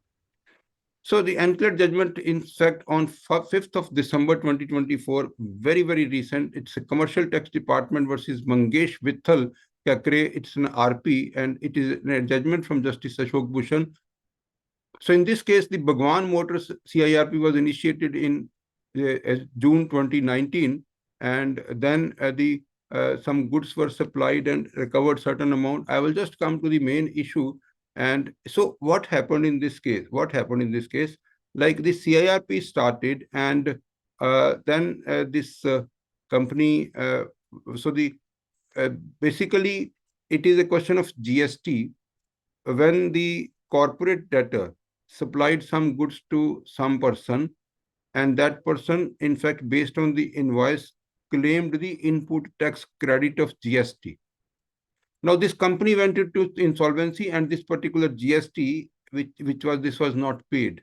So the NCLAT judgment, in fact, on 5th of December 2024, very, very recent. It's a commercial tax department versus Mangesh Vittal Kakre. It's an RP and it is a judgment from Justice Ashok Bhushan. So in this case, the Bhagwan Motors CIRP was initiated in June 2019, and then some goods were supplied and recovered certain amount. I will just come to the main issue. And so what happened in this case? What happened in this case? Like the CIRP started, and then this company. So the uh, basically it is a question of GST when the corporate debtor supplied some goods to some person, and that person, in fact, based on the invoice, claimed the input tax credit of GST. Now, this company went into insolvency, and this particular GST, which was not paid.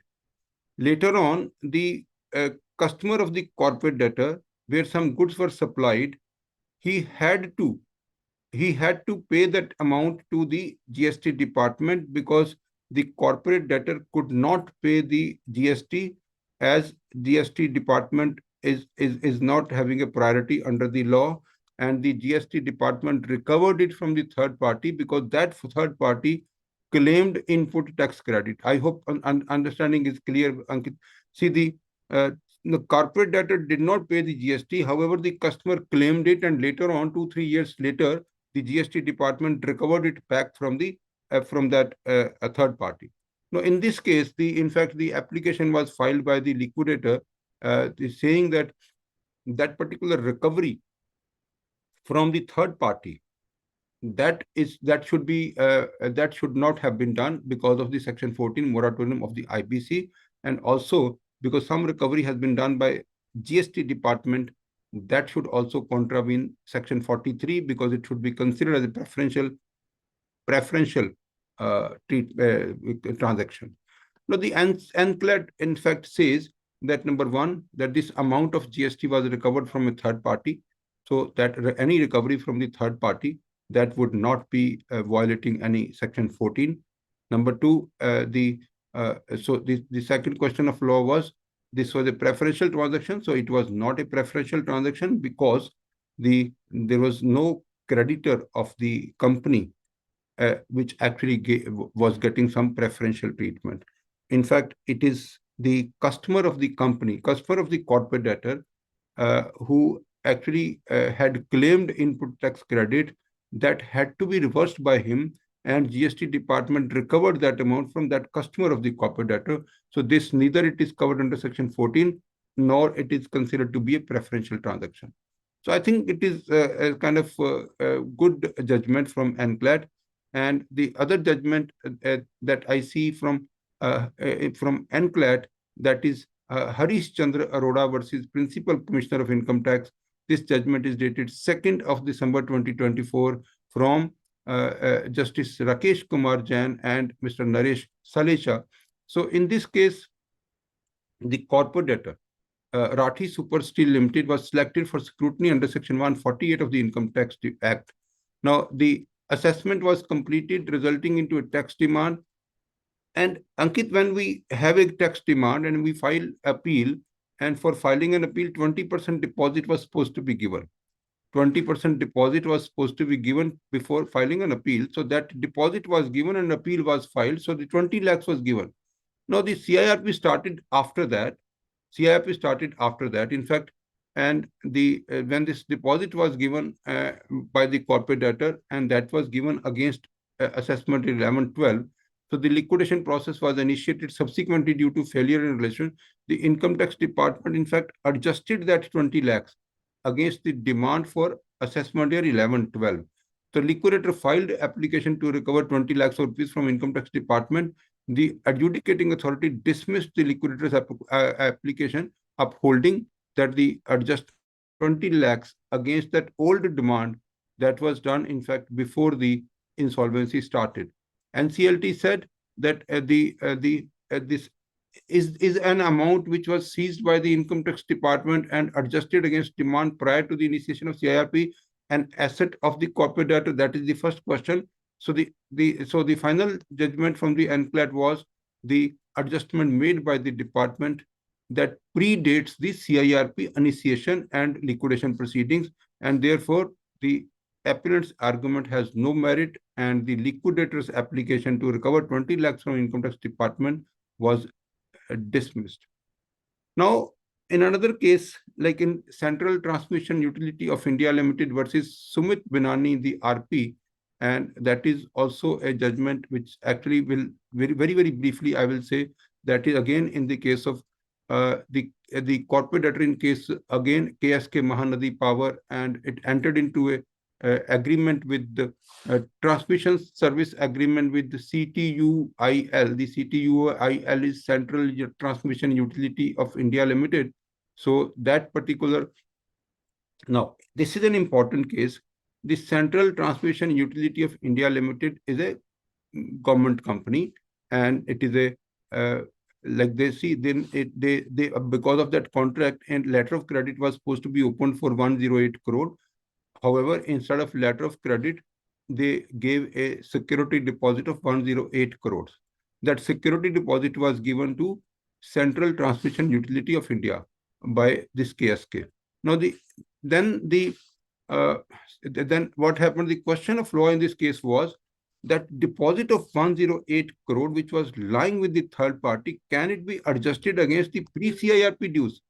Later on, the customer of the corporate debtor, where some goods were supplied, he had to he had to pay that amount to the GST department because the corporate debtor could not pay the GST as GST department is not having a priority under the law, and the GST department recovered it from the third party because that third party claimed input tax credit. I hope understanding is clear, Ankit. See, uh, the corporate debtor did not pay the GST. However, the customer claimed it, and later on, 2 3 years later, the GST department recovered it back from that a third party. Now, in this case, in fact the application was filed by the liquidator, saying that that particular recovery from the third party that should not have been done because of the Section 14 moratorium of the IBC, and also because some recovery has been done by GST department that should also contravene Section 43 because it should be considered as a preferential transaction. Now, the NCLAT, in fact, says that number one, that this amount of GST was recovered from a third party, so that any recovery from the third party that would not be violating any Section 14. Number two, the second question of law was this was a preferential transaction, so it was not a preferential transaction because there was no creditor of the company which actually was getting some preferential treatment. In fact, it is the customer of the company, customer of the corporate debtor, who actually had claimed input tax credit that had to be reversed by him, and GST department recovered that amount from that customer of the corporate debtor. So this neither it is covered under Section 14 nor it is considered to be a preferential transaction. So I think it is a kind of a good judgment from NCLAT. And the other judgment that I see from NCLAT, that is Harish Chandra Arora versus Principal Commissioner of Income Tax. This judgment is dated 2nd of December 2024 from Justice Rakesh Kumar Jain and Mr. Naresh Salecha. So in this case, the corporate debtor, Rathi Super Steel Limited, was selected for scrutiny under Section 148 of the Income Tax Act. Now, the assessment was completed, resulting into a tax demand. And Ankit, when we have a tax demand and we file appeal, and for filing an appeal, 20% deposit was supposed to be given. 20% deposit was supposed to be given before filing an appeal. So that deposit was given and appeal was filed. So the 20 lakhs was given. Now the CIRP started after that. In fact, and the when this deposit was given by the corporate debtor, and that was given against assessment 1112. So the liquidation process was initiated subsequently due to failure in relation. The income tax department, in fact, adjusted that 20 lakhs against the demand for assessment year 1112. The liquidator filed application to recover 20 lakhs of rupees from income tax department. The adjudicating authority dismissed the liquidator's application, upholding that the adjustment of 20 lakhs against that old demand that was done, in fact, before the insolvency started. NCLT said that this is an amount which was seized by the income tax department and adjusted against demand prior to the initiation of CIRP, an asset of the corporate debtor. That is the first question. So the final judgment from the NCLAT was the adjustment made by the department that predates the CIRP initiation and liquidation proceedings, and therefore the appellant's argument has no merit, and the liquidator's application to recover 20 lakhs from income tax department was dismissed. Now, in another case, like in Central Transmission Utility of India Limited versus Sumit Binani, the RP, and that is also a judgment which actually will very briefly, I will say, that is again in the case of the corporate debtor in case again KSK Mahanadi Power, and it entered into a agreement with the transmission service agreement with the CTUIL. The CTUIL is Central Transmission Utility of India Limited. So that particular, now this is an important case. The Central Transmission Utility of India Limited is a government company, and it is a like they see, then they because of that contract, and letter of credit was supposed to be opened for 108 crore. However, instead of letter of credit, they gave a security deposit of 108 crores. That security deposit was given to Central Transmission Utility of India by this KSK. Now, then what happened? The question of law in this case was that deposit of 108 crore, which was lying with the third party, can it be adjusted against the pre-CIRP dues?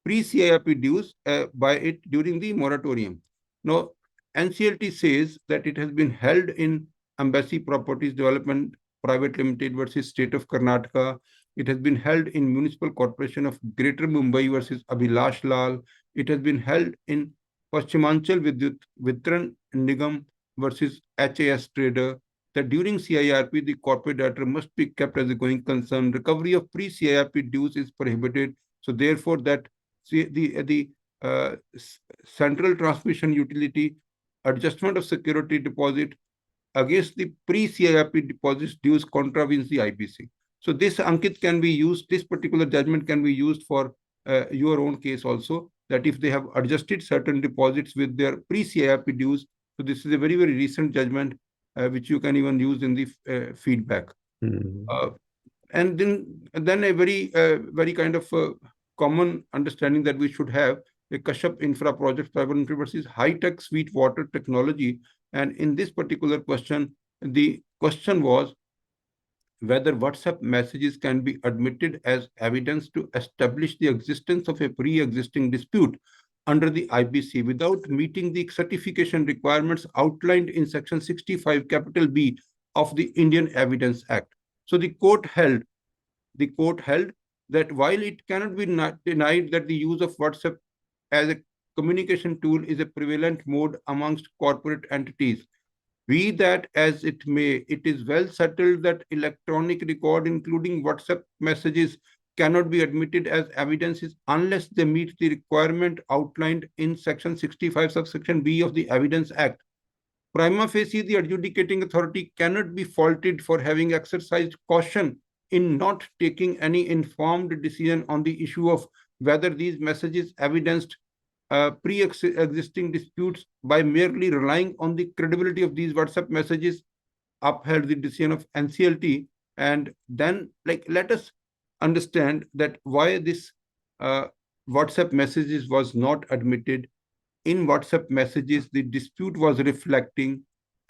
Pre-CIRP dues by it during the moratorium. Now, NCLT says that it has been held in Embassy Properties Development Private Limited versus State of Karnataka. It has been held in Municipal Corporation of Greater Mumbai versus Abhilash Lal. It has been held in Paschimachal Vidyut Vitran Nigam versus HAS Trader, that during CIRP, the corporate debtor must be kept as a going concern. Recovery of pre-CIRP dues is prohibited. So therefore, that the Central Transmission Utility adjustment of security deposit against the pre-CIRP deposits dues contravenes the IBC. So this, Ankit, can be used, this particular judgment can be used for your own case also, that if they have adjusted certain deposits with their pre-CIRP dues. So this is a very recent judgment which you can even use in the feedback. And then a very kind of common understanding that we should have, a Kashyap Infra Projects Private Limited versus High-Tech Sweet Water Technology. And in this particular question, the question was whether WhatsApp messages can be admitted as evidence to establish the existence of a pre-existing dispute under the IBC without meeting the certification requirements outlined in Section 65 capital B of the Indian Evidence Act. So the court held that while it cannot be denied that the use of WhatsApp as a communication tool is a prevalent mode amongst corporate entities, be that as it may, it is well settled that electronic record, including WhatsApp messages, cannot be admitted as evidences unless they meet the requirement outlined in Section 65 subsection B of the Evidence Act. Prima facie, the adjudicating authority cannot be faulted for having exercised caution in not taking any informed decision on the issue of whether these messages evidenced pre-existing disputes by merely relying on the credibility of these WhatsApp messages, upheld the decision of NCLT. And then, let us understand that why this WhatsApp messages was not admitted. In WhatsApp messages, the dispute was reflecting.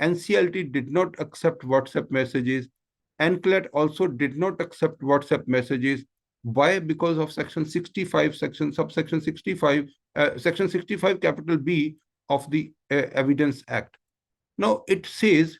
NCLT did not accept WhatsApp messages. NCLAT also did not accept WhatsApp messages. Why? Because of Section 65, subsection 65, Section 65 capital B of the Evidence Act. Now, it says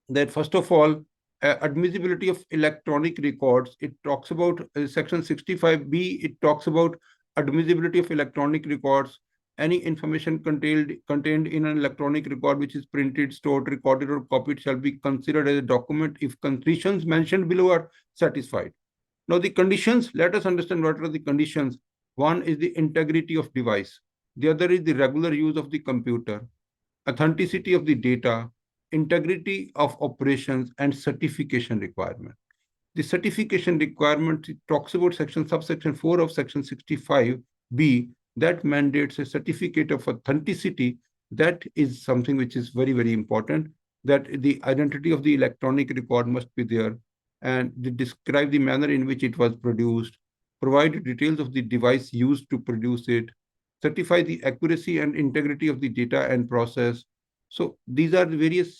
that first of all, admissibility of electronic records. It talks about section 65B. It talks about admissibility of electronic records. Any information contained in an electronic record which is printed, stored, recorded, or copied shall be considered as a document if conditions mentioned below are satisfied. Now, the conditions, let us understand what are the conditions. One is the integrity of device. The other is the regular use of the computer, authenticity of the data, integrity of operations, and certification requirement. The certification requirement talks about subsection 4 of section 65B that mandates a certificate of authenticity. That is something which is very, very important, that the identity of the electronic record must be there, and they describe the manner in which it was produced, provide details of the device used to produce it, certify the accuracy and integrity of the data and process. So these are the various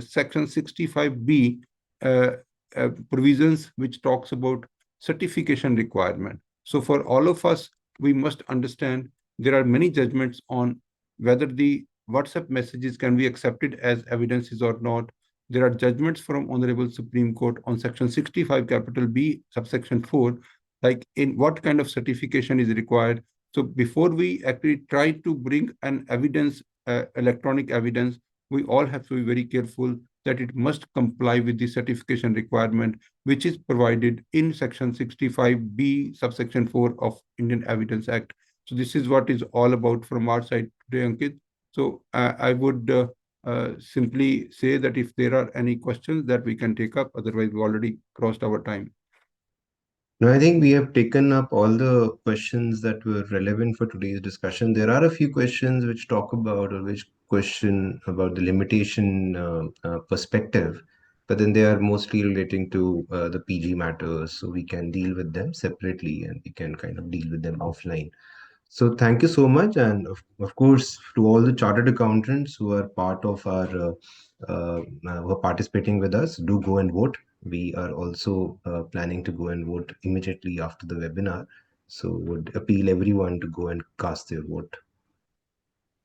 section 65B provisions which talks about certification requirement. So for all of us, we must understand there are many judgments on whether the WhatsApp messages can be accepted as evidences or not. There are judgments from Honorable Supreme Court on section 65 capital B subsection 4, like in what kind of certification is required. So before we actually try to bring an evidence, electronic evidence, we all have to be very careful that it must comply with the certification requirement, which is provided in section 65B subsection 4 of Indian Evidence Act. So this is what is all about from our side today, Ankit. So I would simply say that if there are any questions that we can take up, otherwise we already crossed our time. No, I think we have taken up all the questions that were relevant for today's discussion. There are a few questions which talk about or which question about the limitation perspective, but then they are mostly relating to the PG matters. So we can deal with them separately and we can kind of deal with them offline. So thank you so much. And of course, to all the chartered accountants who are part of our, who are participating with us, do go and vote. We are also planning to go and vote immediately after the webinar. So would appeal everyone to go and cast their vote.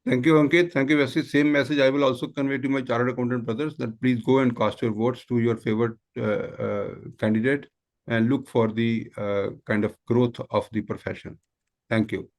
Thank you, Ankit. Thank you, Vasi. Same message I will also convey to my chartered accountant brothers that please go and cast your votes to your favorite candidate and look for the kind of growth of the profession. Thank you.